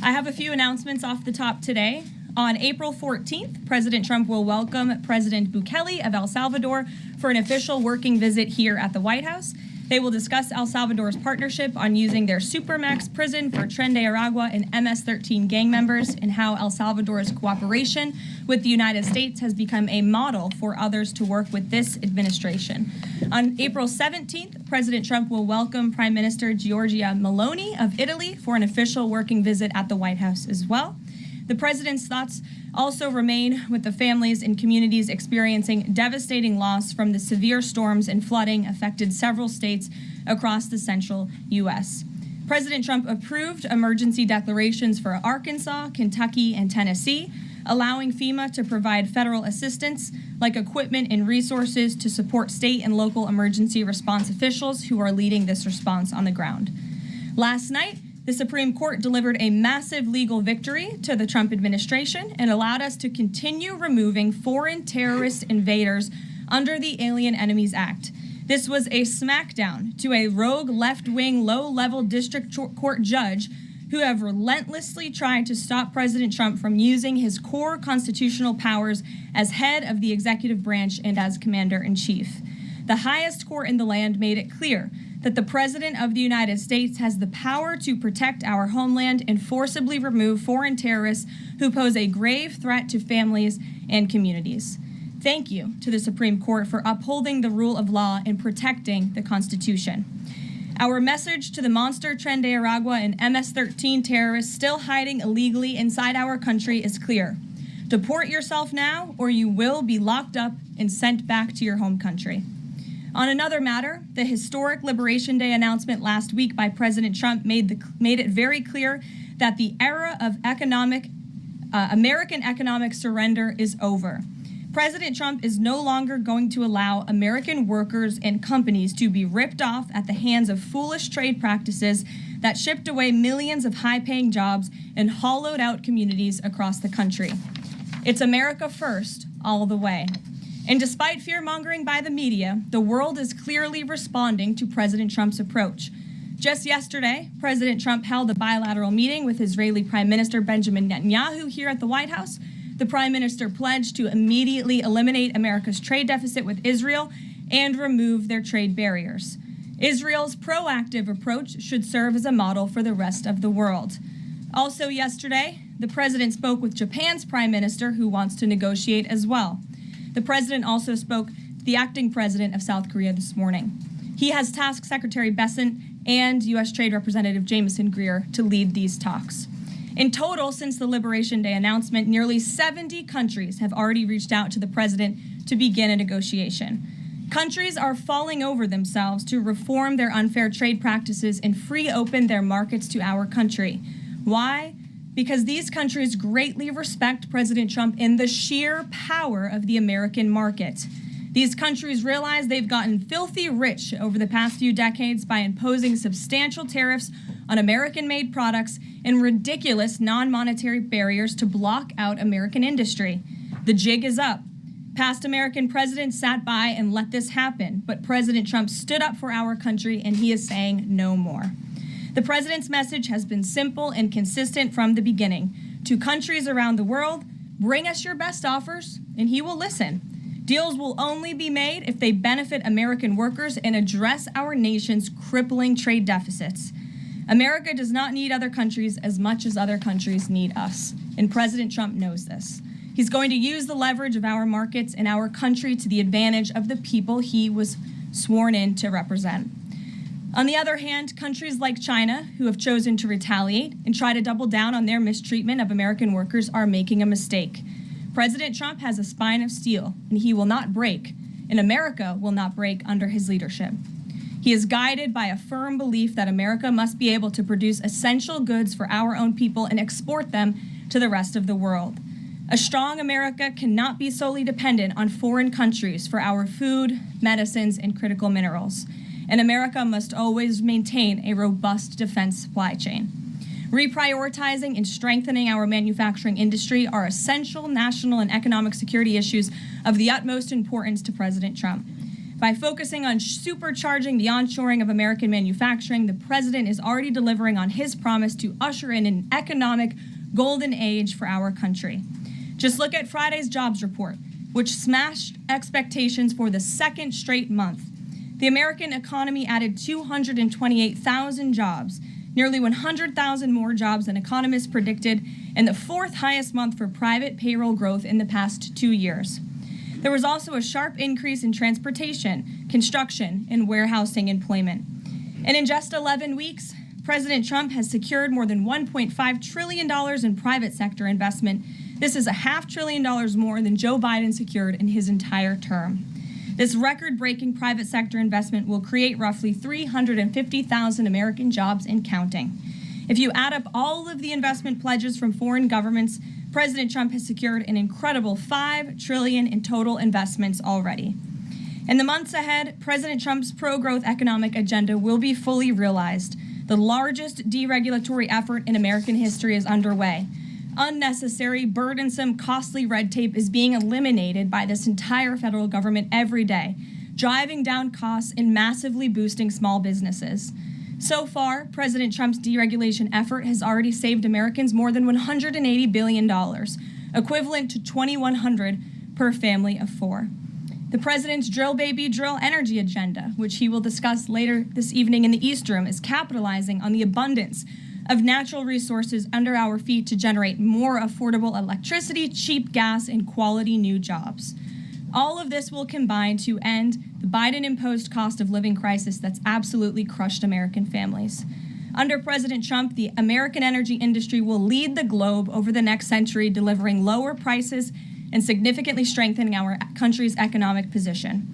I have a few announcements off the top today. On April 14th, President Trump will welcome President Bukele of El Salvador for an official working visit here at the White House. They will discuss El Salvador's partnership on using their Supermax prison for Tren de Aragua and MS-13 gang members, and how El Salvador's cooperation with the United States has become a model for others to work with this administration. On April 17th, President Trump will welcome Prime Minister Giorgia Meloni of Italy for an official working visit at the White House as well. The president's thoughts also remain with the families and communities experiencing devastating loss from the severe storms and flooding affected several states across the central U.S. President Trump approved emergency declarations for Arkansas, Kentucky, and Tennessee, allowing FEMA to provide federal assistance like equipment and resources to support state and local emergency response officials who are leading this response on the ground. Last night, the Supreme Court delivered a massive legal victory to the Trump administration and allowed us to continue removing foreign terrorist invaders under the Alien Enemies Act. This was a smackdown to a rogue left-wing, low-level district court judge who have relentlessly tried to stop President Trump from using his core constitutional powers as head of the executive branch and as commander-in-chief. The highest court in the land made it clear that the President of the United States has the power to protect our homeland and forcibly remove foreign terrorists who pose a grave threat to families and communities. Thank you to the Supreme Court for upholding the rule of law and protecting the Constitution. Our message to the monster Tren de Aragua and MS-13 terrorists still hiding illegally inside our country is clear. Deport yourself now, or you will be locked up and sent back to your home country. On another matter, the historic Liberation Day announcement last week by President Trump made it very clear that the era of American economic surrender is over. President Trump is no longer going to allow American workers and companies to be ripped off at the hands of foolish trade practices that shipped away millions of high-paying jobs and hollowed out communities across the country. It's America first, all the way. And despite fear-mongering by the media, the world is clearly responding to President Trump's approach. Just yesterday, President Trump held a bilateral meeting with Israeli Prime Minister Benjamin Netanyahu here at the White House. The Prime Minister pledged to immediately eliminate America's trade deficit with Israel and remove their trade barriers. Israel's proactive approach should serve as a model for the rest of the world. Also yesterday, the President spoke with Japan's Prime Minister, who wants to negotiate as well. The President also spoke to the acting president of South Korea this morning. He has tasked Secretary Bessent and U.S. Trade Representative Jamieson Greer to lead these talks. In total, since the Liberation Day announcement, nearly 70 countries have already reached out to the president to begin a negotiation. Countries are falling over themselves to reform their unfair trade practices and free open their markets to our country. Why? Because these countries greatly respect President Trump in the sheer power of the American market. These countries realize they've gotten filthy rich over the past few decades by imposing substantial tariffs on American-made products and ridiculous non-monetary barriers to block out American industry. The jig is up. Past American presidents sat by and let this happen, but President Trump stood up for our country, and he is saying no more. The president's message has been simple and consistent from the beginning. To countries around the world, bring us your best offers, and he will listen. Deals will only be made if they benefit American workers and address our nation's crippling trade deficits. America does not need other countries as much as other countries need us, and President Trump knows this. He's going to use the leverage of our markets and our country to the advantage of the people he was sworn in to represent. On the other hand, countries like China, who have chosen to retaliate and try to double down on their mistreatment of American workers, are making a mistake. President Trump has a spine of steel, and he will not break, and America will not break under his leadership. He is guided by a firm belief that America must be able to produce essential goods for our own people and export them to the rest of the world. A strong America cannot be solely dependent on foreign countries for our food, medicines, and critical minerals. And America must always maintain a robust defense supply chain. Reprioritizing and strengthening our manufacturing industry are essential national and economic security issues of the utmost importance to President Trump. By focusing on supercharging the onshoring of American manufacturing, the president is already delivering on his promise to usher in an economic golden age for our country. Just look at Friday's jobs report, which smashed expectations for the second straight month. The American economy added 228,000 jobs, nearly 100,000 more jobs than economists predicted, and the fourth highest month for private payroll growth in the past 2 years. There was also a sharp increase in transportation, construction, and warehousing employment. And in just 11 weeks, President Trump has secured more than $1.5 trillion in private sector investment. This is $500 billion more than Joe Biden secured in his entire term. This record-breaking private sector investment will create roughly 350,000 American jobs and counting. If you add up all of the investment pledges from foreign governments, President Trump has secured an incredible $5 trillion in total investments already. In the months ahead, President Trump's pro-growth economic agenda will be fully realized. The largest deregulatory effort in American history is underway. Unnecessary, burdensome, costly red tape is being eliminated by this entire federal government every day, driving down costs and massively boosting small businesses. So far, President Trump's deregulation effort has already saved Americans more than $180 billion, equivalent to $2,100 per family of 4. The president's drill baby drill energy agenda, which he will discuss later this evening in the East Room, is capitalizing on the abundance of natural resources under our feet to generate more affordable electricity, cheap gas, and quality new jobs. All of this will combine to end the Biden-imposed cost of living crisis that's absolutely crushed American families. Under President Trump, the American energy industry will lead the globe over the next century, delivering lower prices and significantly strengthening our country's economic position.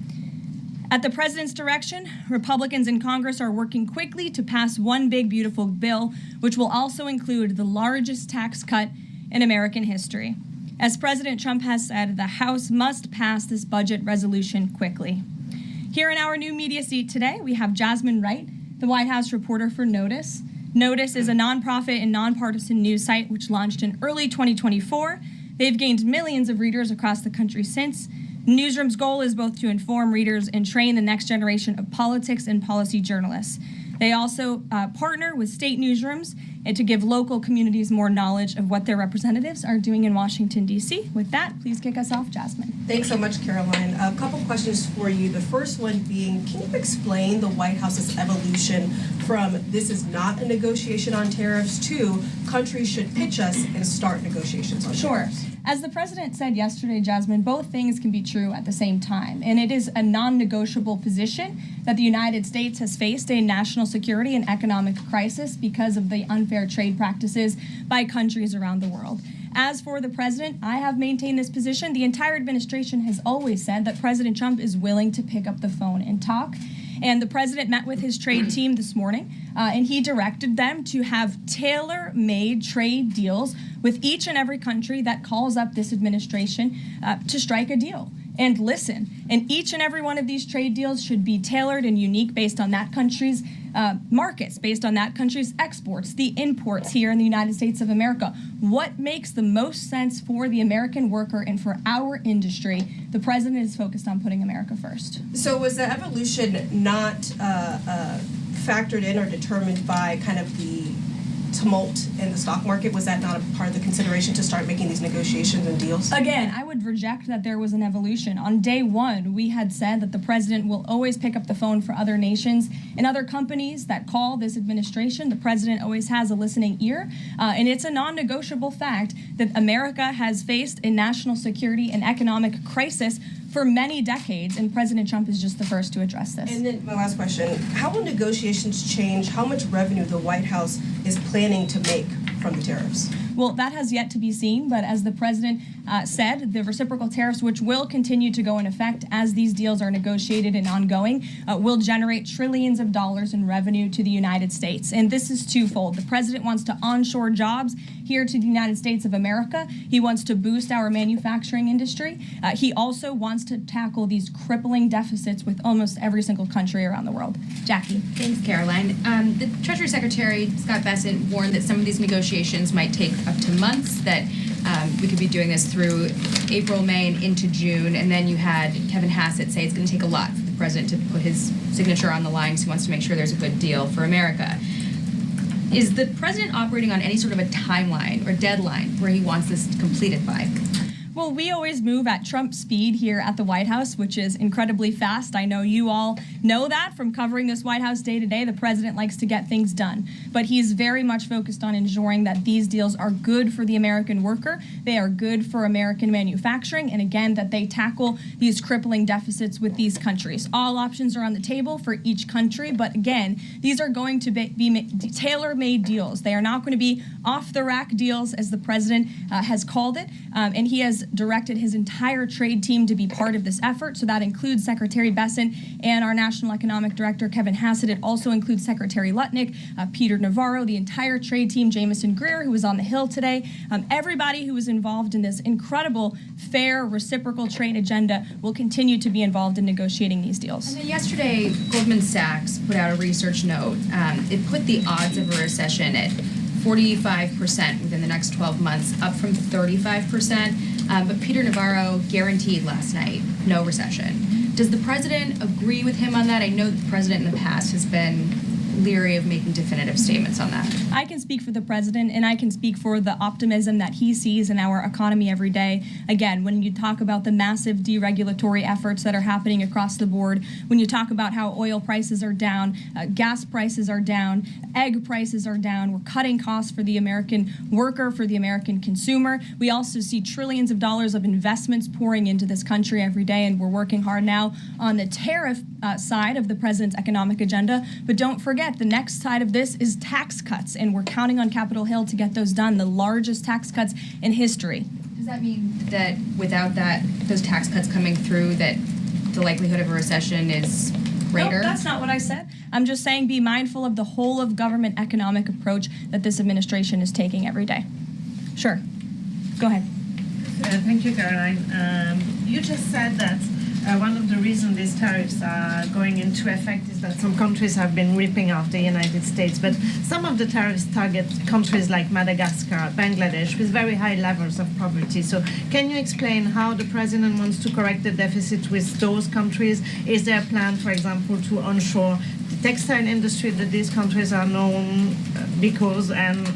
At the president's direction, Republicans in Congress are working quickly to pass one big, beautiful bill, which will also include the largest tax cut in American history. As President Trump has said, the House must pass this budget resolution quickly. Here in our new media seat today, we have Jasmine Wright, the White House reporter for Notice. Notice is a nonprofit and nonpartisan news site which launched in early 2024. They've gained millions of readers across the country since. Newsroom's goal is both to inform readers and train the next generation of politics and policy journalists. They also partner with state newsrooms and to give local communities more knowledge of what their representatives are doing in Washington, D.C. With that, please kick us off, Jasmine. Thanks so much, Karoline. A couple questions for you. The first one being, can you explain the White House's evolution from this is not a negotiation on tariffs to countries should pitch us and start negotiations on tariffs? Sure. As the president said yesterday, Jasmine, both things can be true at the same time. And it is a non-negotiable position that the United States has faced a national security and economic crisis because of the unfair trade practices by countries around the world. As for the president, I have maintained this position. The entire administration has always said that President Trump is willing to pick up the phone and talk. And the president met with his trade team this morning, and he directed them to have tailor-made trade deals with each and every country that calls up this administration to strike a deal. And listen, and each and every one of these trade deals should be tailored and unique based on that country's markets, based on that country's exports, the imports here in the United States of America. What makes the most sense for the American worker and for our industry? The president is focused on putting America first. So was the evolution not factored in or determined by kind of the tumult in the stock market? Was that not a part of the consideration to start making these negotiations and deals? Again, I would reject that there was an evolution. On day one, we had said that the president will always pick up the phone for other nations and other companies that call this administration. The president always has a listening ear, and it's a non-negotiable fact that America has faced a national security and economic crisis for many decades, and President Trump is just the first to address this. And then my last question, how will negotiations change how much revenue the White House is planning to make from the tariffs? Well, that has yet to be seen, but as the president said, the reciprocal tariffs, which will continue to go in effect as these deals are negotiated and ongoing, will generate trillions of dollars in revenue to the United States. And this is twofold. The president wants to onshore jobs here to the United States of America. He wants to boost our manufacturing industry. He also wants to tackle these crippling deficits with almost every single country around the world. Jackie. Thanks, Caroline. The Treasury Secretary, Scott Bessent, warned that some of these negotiations might take up to months, that we could be doing this through April, May, and into June. And then you had Kevin Hassett say it's going to take a lot for the the president to put his signature on the line because he wants to make sure there's a good deal for America. Is the president operating on any sort of a timeline or deadline where he wants this completed by? Well, we always move at Trump speed here at the White House, which is incredibly fast. I know you all know that from covering this White House day to day. The president likes to get things done, but he's very much focused on ensuring that these deals are good for the American worker, they are good for American manufacturing, and again, that they tackle these crippling deficits with these countries. All options are on the table for each country, but again, these are going to be tailor-made deals. They are not going to be off-the-rack deals, as the president has called it, and he has directed his entire trade team to be part of this effort. So that includes Secretary Bessent and our National Economic Director, Kevin Hassett. It also includes Secretary Lutnick, Peter Navarro, the entire trade team, Jamison Greer, who was on the Hill today. Everybody who was involved in this incredible, fair, reciprocal trade agenda will continue to be involved in negotiating these deals. And then yesterday, Goldman Sachs put out a research note. It put the odds of a recession at 45% within the next 12 months, up from 35%. But Peter Navarro guaranteed last night no recession. Does the president agree with him on that? I know the president in the past has been leery of making definitive statements on that. I can speak for the president, and I can speak for the optimism that he sees in our economy every day. Again, when you talk about the massive deregulatory efforts that are happening across the board, when you talk about how oil prices are down, gas prices are down, egg prices are down, we're cutting costs for the American worker, for the American consumer. We also see trillions of dollars of investments pouring into this country every day, and we're working hard now on the tariff side of the president's economic agenda. But don't forget, the next side of this is tax cuts, and we're counting on Capitol Hill to get those done, the largest tax cuts in history. Does that mean that without those tax cuts coming through, that the likelihood of a recession is greater? No, that's not what I said. I'm just saying be mindful of the whole of government economic approach that this administration is taking every day. Sure. Go ahead. Thank you, Caroline. You just said that one of the reasons these tariffs are going into effect is that some countries have been ripping off the United States, but some of the tariffs target countries like Madagascar, Bangladesh, with very high levels of poverty. So can you explain how the president wants to correct the deficit with those countries? Is there a plan, for example, to onshore the textile industry that these countries are known because, and,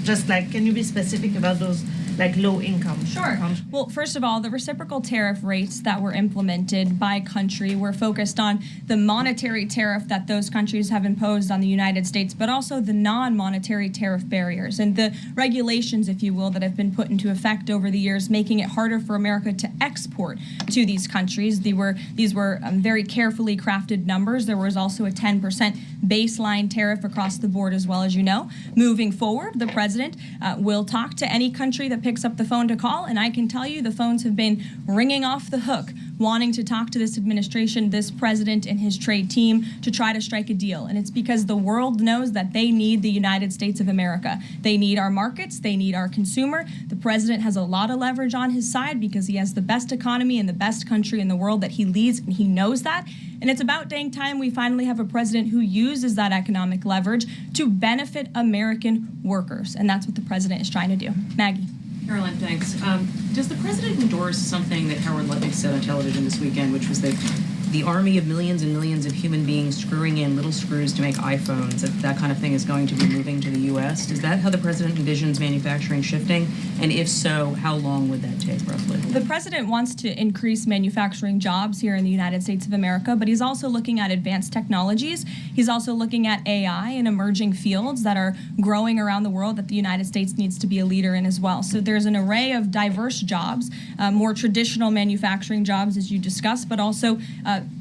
just like, can you be specific about those like low income? Sure. Well, first of all, the reciprocal tariff rates that were implemented by country were focused on the monetary tariff that those countries have imposed on the United States, but also the non-monetary tariff barriers and the regulations, if you will, that have been put into effect over the years, making it harder for America to export to these countries. These were very carefully crafted numbers. There was also a 10% baseline tariff across the board, as well, as you know. Moving forward, the president will talk to any country that picks up the phone to call, and I can tell you the phones have been ringing off the hook, wanting to talk to this administration, this president, and his trade team to try to strike a deal. And it's because the world knows that they need the United States of America. They need our markets. They need our consumer. The president has a lot of leverage on his side because he has the best economy and the best country in the world that he leads, and he knows that. And it's about dang time we finally have a president who uses that economic leverage to benefit American workers. And that's what the president is trying to do. Maggie. Caroline, thanks. Does the president endorse something that Howard Lutnick said on television this weekend, which was that the army of millions and millions of human beings screwing in little screws to make iPhones, that kind of thing is going to be moving to the U.S.? Is that how the president envisions manufacturing shifting? And if so, how long would that take, roughly? The president wants to increase manufacturing jobs here in the United States of America, but he's also looking at advanced technologies. He's also looking at AI and emerging fields that are growing around the world that the United States needs to be a leader in as well. So there's an array of diverse jobs, more traditional manufacturing jobs, as you discussed, but also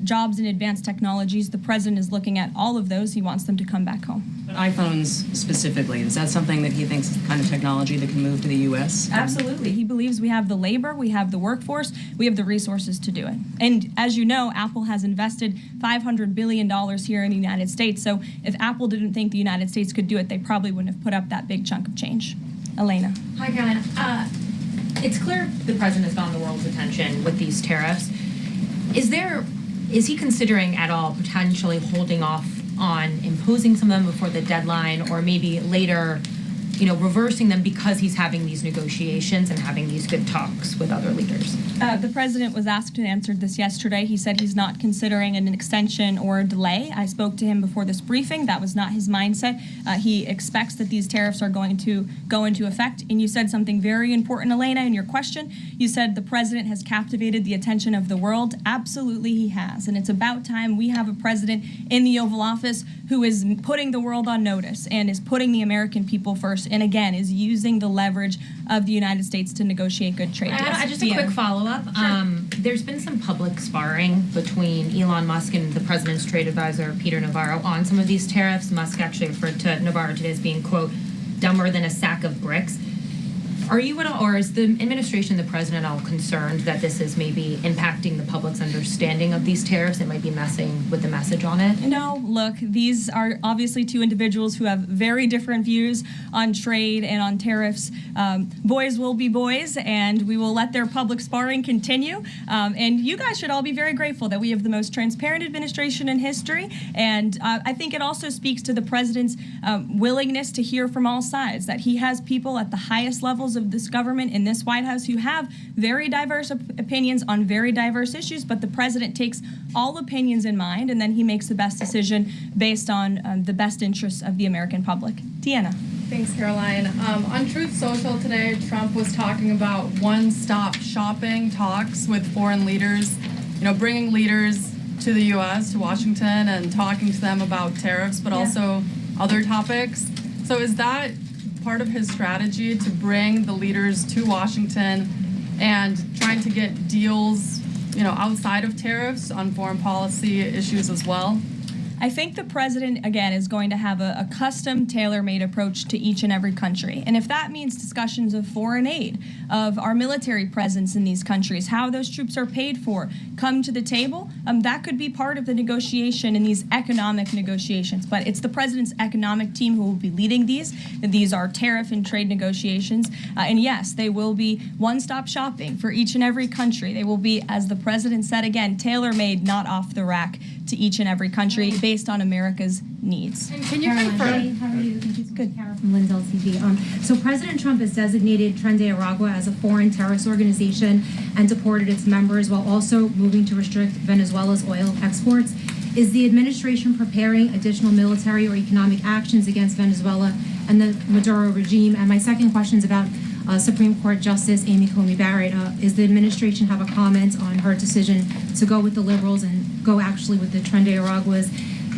jobs in advanced technologies. The president is looking at all of those. He wants them to come back home. But iPhones specifically, is that something that he thinks is the kind of technology that can move to the U.S.? Absolutely. He believes we have the labor, we have the workforce, we have the resources to do it. And as you know, Apple has invested $500 billion here in the United States. So if Apple didn't think the United States could do it, they probably wouldn't have put up that big chunk of change. Elena. Hi, Caroline. It's clear the president has gotten the world's attention with these tariffs. Is he considering at all potentially holding off on imposing some of them before the deadline, or maybe later reversing them because he's having these negotiations and having these good talks with other leaders? The president was asked and answered this yesterday. He said he's not considering an extension or a delay. I spoke to him before this briefing. That was not his mindset. He expects that these tariffs are going to go into effect. And you said something very important, Elena, in your question. You said the president has captivated the attention of the world. Absolutely, he has. And it's about time we have a president in the Oval Office who is putting the world on notice and is putting the American people first, and again, is using the leverage of the United States to negotiate good trade deals. Just a quick follow-up. Sure. There's been some public sparring between Elon Musk and the president's trade advisor, Peter Navarro, on some of these tariffs. Musk actually referred to Navarro today as being, quote, dumber than a sack of bricks. Are you at all, or is the administration, the president, all concerned that this is maybe impacting the public's understanding of these tariffs? It might be messing with the message on it? No, look, these are obviously two individuals who have very different views on trade and on tariffs. Boys will be boys, and we will let their public sparring continue. And you guys should all be very grateful that we have the most transparent administration in history. And I think it also speaks to the president's willingness to hear from all sides, that he has people at the highest levels of this government in this White House who have very diverse opinions on very diverse issues, but the president takes all opinions in mind, and then he makes the best decision based on the best interests of the American public. Deanna. Thanks, Caroline. On Truth Social today, Trump was talking about one-stop shopping talks with foreign leaders, bringing leaders to the U.S., to Washington, and talking to them about tariffs, but also other topics. So is that part of his strategy to bring the leaders to Washington and trying to get deals, outside of tariffs on foreign policy issues as well? I think the president, again, is going to have a custom, tailor-made approach to each and every country. And if that means discussions of foreign aid, of our military presence in these countries, how those troops are paid for, come to the table, that could be part of the negotiation in these economic negotiations. But it's the president's economic team who will be leading these. These are tariff and trade negotiations. And yes, they will be one-stop shopping for each and every country. They will be, as the president said again, tailor-made, not off the rack, to each and every country based on America's needs. And can you confirm? Hey, how are you? Thank you so much. Good. Kara from Lindsay TV. So President Trump has designated Tren de Aragua as a foreign terrorist organization and deported its members while also moving to restrict Venezuela's oil exports. Is the administration preparing additional military or economic actions against Venezuela and the Maduro regime? And my second question is about Supreme Court Justice Amy Coney Barrett. Is the administration have a comment on her decision to go with the liberals and go actually with the Tren de Araguas?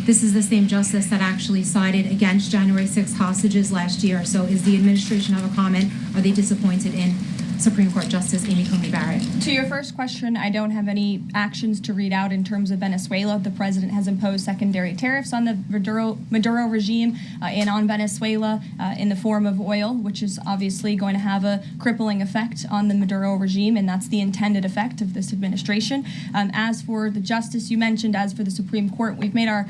This is the same justice that actually sided against January 6th hostages last year. So is the administration have a comment? Are they disappointed in Supreme Court Justice Amy Coney Barrett? To your first question, I don't have any actions to read out in terms of Venezuela. The president has imposed secondary tariffs on the Maduro regime and on Venezuela in the form of oil, which is obviously going to have a crippling effect on the Maduro regime, and that's the intended effect of this administration. As for the justice you mentioned, as for the Supreme Court, we've made our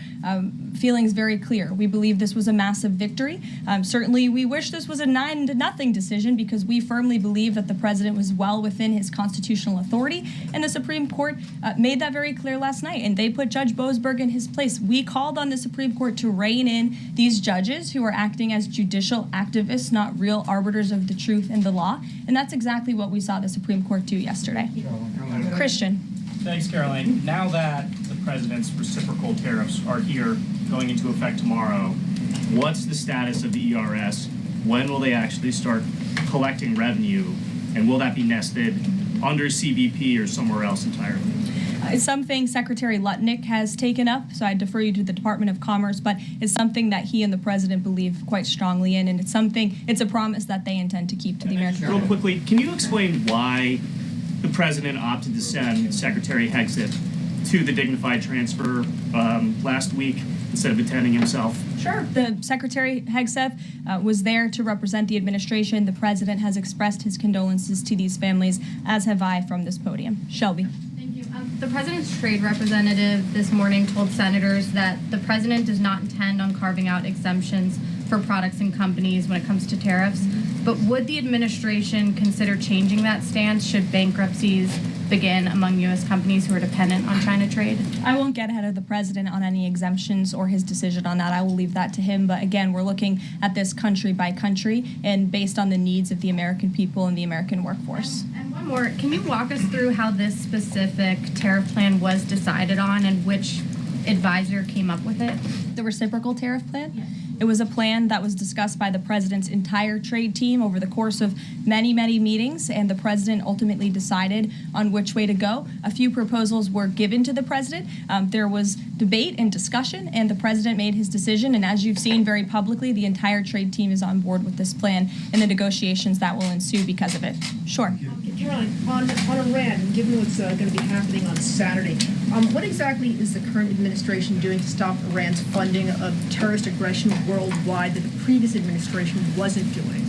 feelings very clear. We believe this was a massive victory. Certainly, we wish this was a 9-0 decision because we firmly believe that the president was well within his constitutional authority, and the Supreme Court made that very clear last night, and they put Judge Boasberg in his place. We called on the Supreme Court to rein in these judges who are acting as judicial activists, not real arbiters of the truth and the law, and that's exactly what we saw the Supreme Court do yesterday. Christian. Thanks, Caroline. Now that the president's reciprocal tariffs are here, going into effect tomorrow, what's the status of the ERS? When will they actually start collecting revenue? And will that be nested under CBP or somewhere else entirely? It's something Secretary Lutnick has taken up, so I defer you to the Department of Commerce, but it's something that he and the president believe quite strongly in, and it's a promise that they intend to keep to the American people. Real quickly, can you explain why the president opted to send Secretary Hegseth to the dignified transfer last week instead of attending himself? Sure. The Secretary Hegseth was there to represent the administration. The president has expressed his condolences to these families, as have I from this podium. Shelby. Thank you. The president's trade representative this morning told senators that the president does not intend on carving out exemptions for products and companies when it comes to tariffs. But would the administration consider changing that stance should bankruptcies begin among U.S. companies who are dependent on China trade? I won't get ahead of the president on any exemptions or his decision on that. I will leave that to him. But again, we're looking at this country by country and based on the needs of the American people and the American workforce. And one more, can you walk us through how this specific tariff plan was decided on and which advisor came up with it? The reciprocal tariff plan? Yes. It was a plan that was discussed by the president's entire trade team over the course of many, many meetings, and the president ultimately decided on which way to go. A few proposals were given to the president. There was debate and discussion, and the president made his decision. And as you've seen very publicly, the entire trade team is on board with this plan and the negotiations that will ensue because of it. Sure. Caroline, on Iran, and given what's going to be happening on Saturday, what exactly is the current administration doing to stop Iran's funding of terrorist aggression worldwide that the previous administration wasn't doing?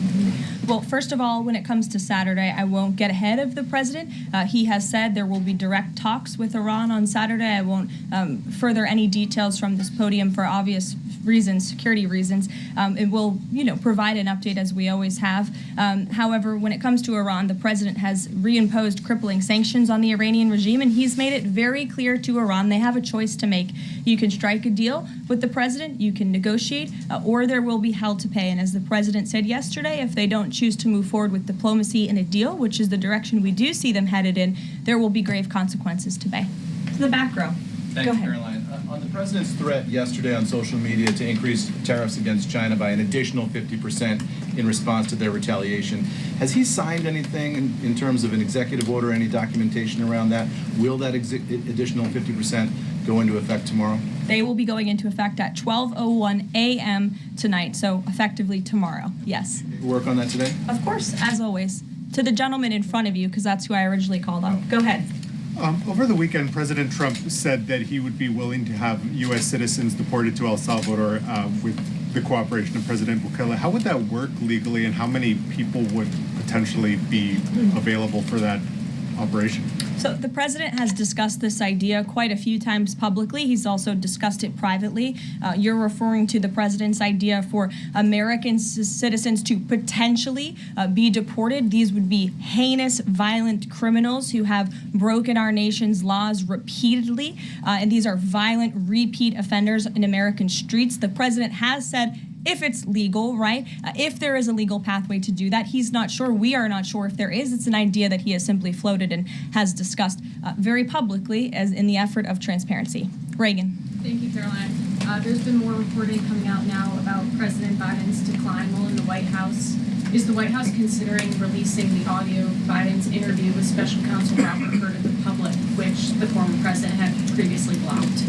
Well, first of all, when it comes to Saturday, I won't get ahead of the president. He has said there will be direct talks with Iran on Saturday. I won't further any details from this podium for obvious reasons, security reasons. It will, provide an update as we always have. However, when it comes to Iran, the president has reimposed crippling sanctions on the Iranian regime, and he's made it very clear to Iran they have a choice to make. You can strike a deal with the president, you can negotiate, or there will be hell to pay. And as the president said yesterday, if they don't choose to move forward with diplomacy and a deal, which is the direction we do see them headed in, there will be grave consequences to pay. To the back row. Thank you, Caroline. On the president's threat yesterday on social media to increase tariffs against China by an additional 50% in response to their retaliation, has he signed anything in terms of an executive order, any documentation around that? Will that additional 50% go into effect tomorrow? They will be going into effect at 12:01 a.m. tonight, so effectively tomorrow, yes. Work on that today? Of course, as always. To the gentleman in front of you, because that's who I originally called on. Go ahead. Over the weekend, President Trump said that he would be willing to have U.S. citizens deported to El Salvador with the cooperation of President Bukele. How would that work legally, and how many people would potentially be available for that operation? So the president has discussed this idea quite a few times publicly. He's also discussed it privately. You're referring to the president's idea for American citizens to potentially be deported. These would be heinous, violent criminals who have broken our nation's laws repeatedly. And these are violent, repeat offenders in American streets. The president has said, if it's legal, right? If there is a legal pathway to do that, he's not sure. We are not sure if there is. It's an idea that he has simply floated and has discussed very publicly as in the effort of transparency. Reagan. Thank you, Caroline. There's been more reporting coming out now about President Biden's decline while in the White House. Is the White House considering releasing the audio of Biden's interview with Special Counsel Robert Hur to the public, which the former president had previously blocked?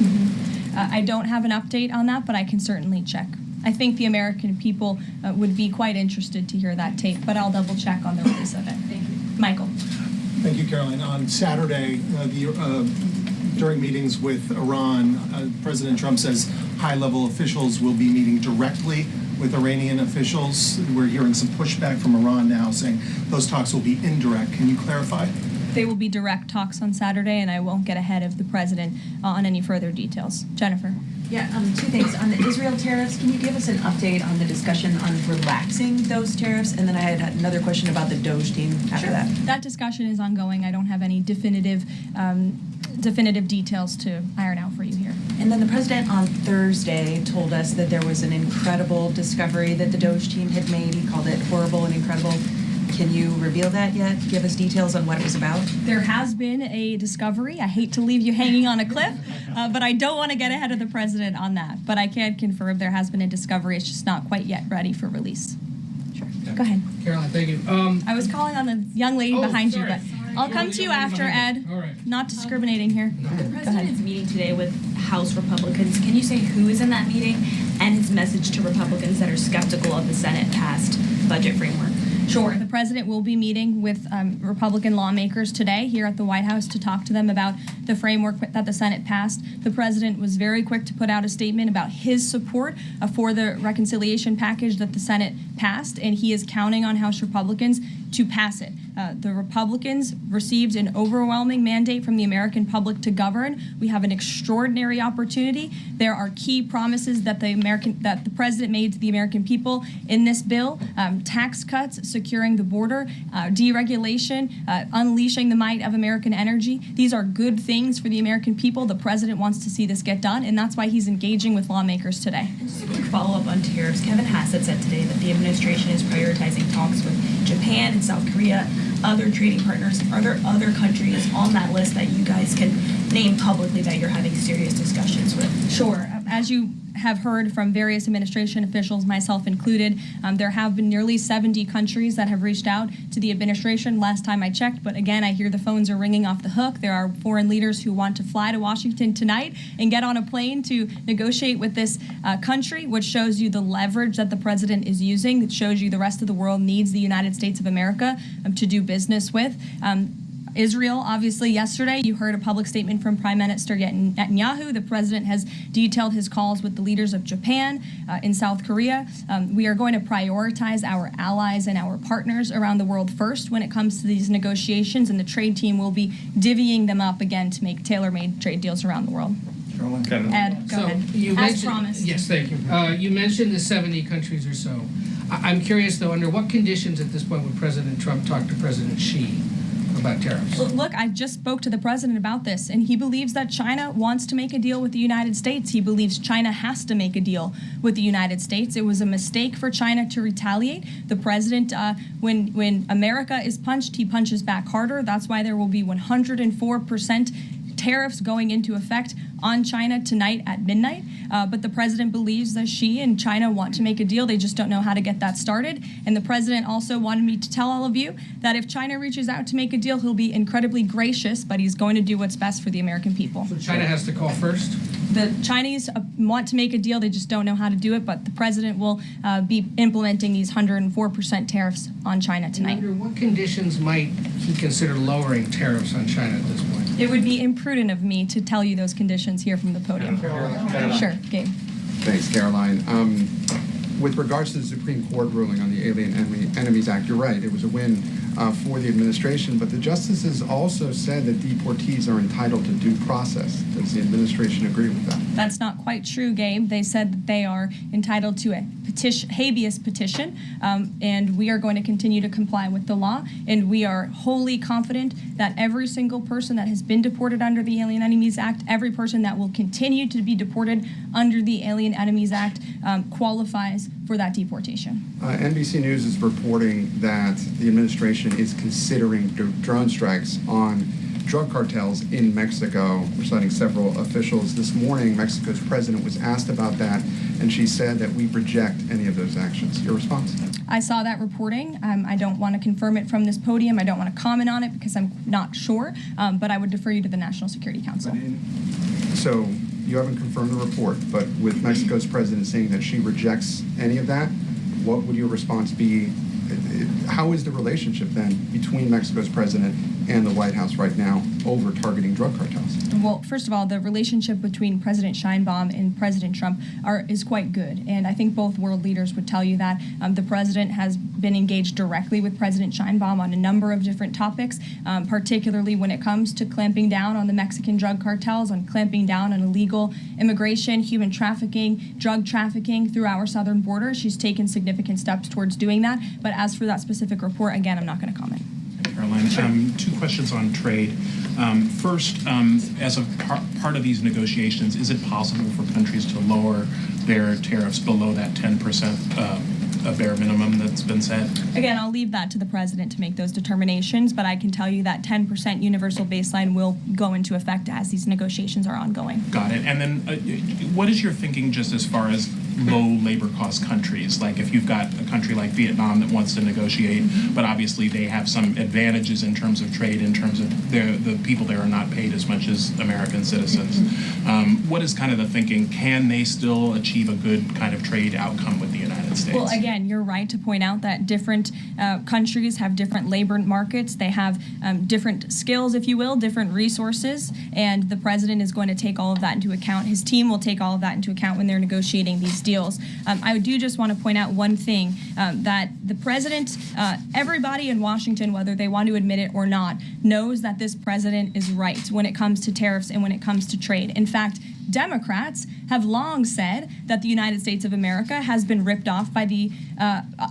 I don't have an update on that, but I can certainly check. I think the American people would be quite interested to hear that tape, but I'll double check on the release of it. Thank you. Michael. Thank you, Caroline. On Saturday, during meetings with Iran, President Trump says high-level officials will be meeting directly with Iranian officials. We're hearing some pushback from Iran now saying those talks will be indirect. Can you clarify? They will be direct talks on Saturday, and I won't get ahead of the president on any further details. Jennifer. Yeah, two things. On the Israel tariffs, can you give us an update on the discussion on relaxing those tariffs? And then I had another question about the Doge team after that. That discussion is ongoing. I don't have any definitive details to iron out for you here. And then the president on Thursday told us that there was an incredible discovery that the Doge team had made. He called it horrible and incredible. Can you reveal that yet? Give us details on what it was about? There has been a discovery. I hate to leave you hanging on a cliff, but I don't want to get ahead of the president on that. But I can confirm there has been a discovery. It's just not quite yet ready for release. Sure. Yeah. Go ahead. Caroline, thank you. I was calling on the young lady behind you, but I'll come to you after, Ed. All right. Not discriminating here. The president is meeting today with House Republicans. Can you say who is in that meeting and his message to Republicans that are skeptical of the Senate-passed budget framework? Sure. The president will be meeting with Republican lawmakers today here at the White House to talk to them about the framework that the Senate passed. The president was very quick to put out a statement about his support for the reconciliation package that the Senate passed, and he is counting on House Republicans to pass it. The Republicans received an overwhelming mandate from the American public to govern. We have an extraordinary opportunity. There are key promises that the president made to the American people in this bill: tax cuts, securing the border, deregulation, unleashing the might of American energy. These are good things for the American people. The president wants to see this get done, and that's why he's engaging with lawmakers today. And just a quick follow-up on tariffs. Kevin Hassett said today that the administration is prioritizing talks with Japan and South Korea, other trading partners. Are there other countries on that list that you guys can name publicly that you're having serious discussions with? Sure. As you have heard from various administration officials, myself included, there have been nearly 70 countries that have reached out to the administration last time I checked. But again, I hear the phones are ringing off the hook. There are foreign leaders who want to fly to Washington tonight and get on a plane to negotiate with this country, which shows you the leverage that the president is using. It shows you the rest of the world needs the United States of America to do business with. Israel, obviously, yesterday, you heard a public statement from Prime Minister Netanyahu. The president has detailed his calls with the leaders of Japan, in South Korea. We are going to prioritize our allies and our partners around the world first when it comes to these negotiations, and the trade team will be divvying them up again to make tailor-made trade deals around the world. Ed, go ahead. As promised. Yes, thank you. You mentioned the 70 countries or so. I'm curious, though, under what conditions at this point would President Trump talk to President Xi about tariffs? Look, I just spoke to the president about this, and he believes that China wants to make a deal with the United States. He believes China has to make a deal with the United States. It was a mistake for China to retaliate. The president, when America is punched, he punches back harder. That's why there will be 104% tariffs going into effect on China tonight at midnight. But the president believes that Xi and China want to make a deal. They just don't know how to get that started. And the president also wanted me to tell all of you that if China reaches out to make a deal, he'll be incredibly gracious, but he's going to do what's best for the American people. So China has to call first? The Chinese want to make a deal. They just don't know how to do it. But the president will be implementing these 104% tariffs on China tonight. And under what conditions might he consider lowering tariffs on China at this point? It would be imprudent of me to tell you those conditions here from the podium. Sure, Gabe. Thanks, Caroline. With regards to the Supreme Court ruling on the Alien Enemies Act, you're right. It was a win for the administration, but the justices also said that deportees are entitled to due process. Does the administration agree with that? That's not quite true, Gabe. They said that they are entitled to a habeas petition, and we are going to continue to comply with the law, and we are wholly confident that every single person that has been deported under the Alien Enemies Act, every person that will continue to be deported under the Alien Enemies Act qualifies for that deportation. NBC News is reporting that the administration is considering drone strikes on drug cartels in Mexico. We're citing several officials. This morning, Mexico's president was asked about that, and she said that we reject any of those actions. Your response? I saw that reporting. I don't want to confirm it from this podium. I don't want to comment on it because I'm not sure, but I would defer you to the National Security Council. So you haven't confirmed the report, but with Mexico's president saying that she rejects any of that, what would your response be? How is the relationship then between Mexico's president and the White House right now over targeting drug cartels? Well, first of all, the relationship between President Sheinbaum and President Trump is quite good, and I think both world leaders would tell you that. The president has been engaged directly with President Sheinbaum on a number of different topics, particularly when it comes to clamping down on the Mexican drug cartels, on clamping down on illegal immigration, human trafficking, drug trafficking through our southern border. She's taken significant steps towards doing that, but as for that specific report, again, I'm not going to comment. Caroline, two questions on trade. First, as a part of these negotiations, is it possible for countries to lower their tariffs below that 10% a bare minimum that's been set? Again, I'll leave that to the president to make those determinations, but I can tell you that 10% universal baseline will go into effect as these negotiations are ongoing. Got it. And then what is your thinking just as far as low labor cost countries? Like if you've got a country like Vietnam that wants to negotiate, but obviously they have some advantages in terms of trade, in terms of the people there are not paid as much as American citizens. What is kind of the thinking? Can they still achieve a good kind of trade outcome with the United States? Well, again, you're right to point out that different countries have different labor markets. They have different skills, if you will, different resources, and the president is going to take all of that into account. His team will take all of that into account when they're negotiating these deals. I do just want to point out one thing, that the president, everybody in Washington, whether they want to admit it or not, knows that this president is right when it comes to tariffs and when it comes to trade. In fact, Democrats have long said that the United States of America has been ripped off by the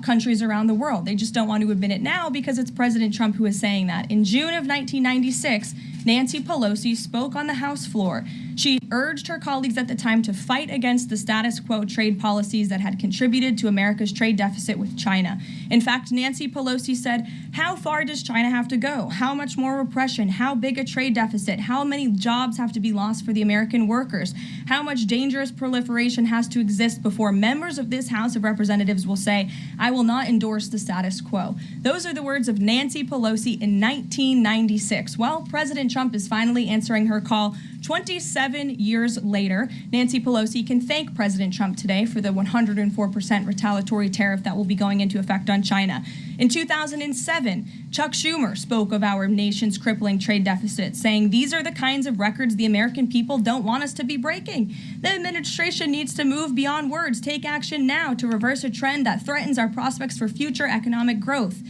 countries around the world. They just don't want to admit it now because it's President Trump who is saying that. In June of 1996, Nancy Pelosi spoke on the House floor. She urged her colleagues at the time to fight against the status quo trade policies that had contributed to America's trade deficit with China. In fact, Nancy Pelosi said, "How far does China have to go? How much more repression? How big a trade deficit? How many jobs have to be lost for the American workers? How much dangerous proliferation has to exist before members of this House of Representatives will say, 'I will not endorse the status quo'?" Those are the words of Nancy Pelosi in 1996. Well, President Trump is finally answering her call 27 years later. Nancy Pelosi can thank President Trump today for the 104% retaliatory tariff that will be going into effect on China. In 2007, Chuck Schumer spoke of our nation's crippling trade deficit, saying, "These are the kinds of records the American people don't want us to be breaking. The administration needs to move beyond words, take action now to reverse a trend that threatens our prospects for future economic growth."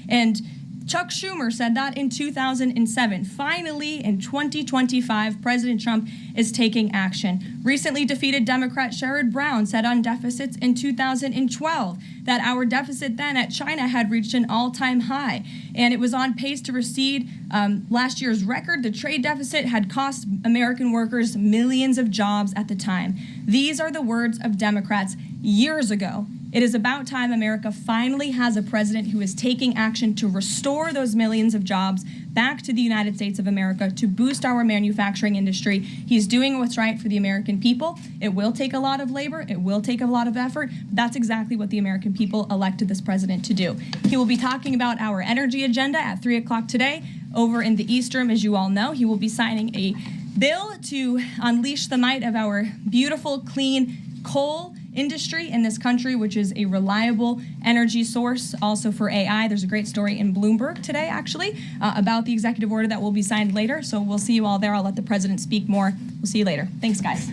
And Chuck Schumer said that in 2007. Finally, in 2025, President Trump is taking action. Recently defeated Democrat Sherrod Brown said on deficits in 2012 that our deficit then at China had reached an all-time high, and it was on pace to recede last year's record. The trade deficit had cost American workers millions of jobs at the time. These are the words of Democrats years ago. It is about time America finally has a president who is taking action to restore those millions of jobs back to the United States of America, to boost our manufacturing industry. He's doing what's right for the American people. It will take a lot of labor. It will take a lot of effort. That's exactly what the American people elected this president to do. He will be talking about our energy agenda at 3 o'clock today over in the East Room, as you all know. He will be signing a bill to unleash the might of our beautiful, clean coal industry in this country, which is a reliable energy source also for AI. There's a great story in Bloomberg today, actually, about the executive order that will be signed later. So we'll see you all there. I'll let the president speak more. We'll see you later. Thanks, guys.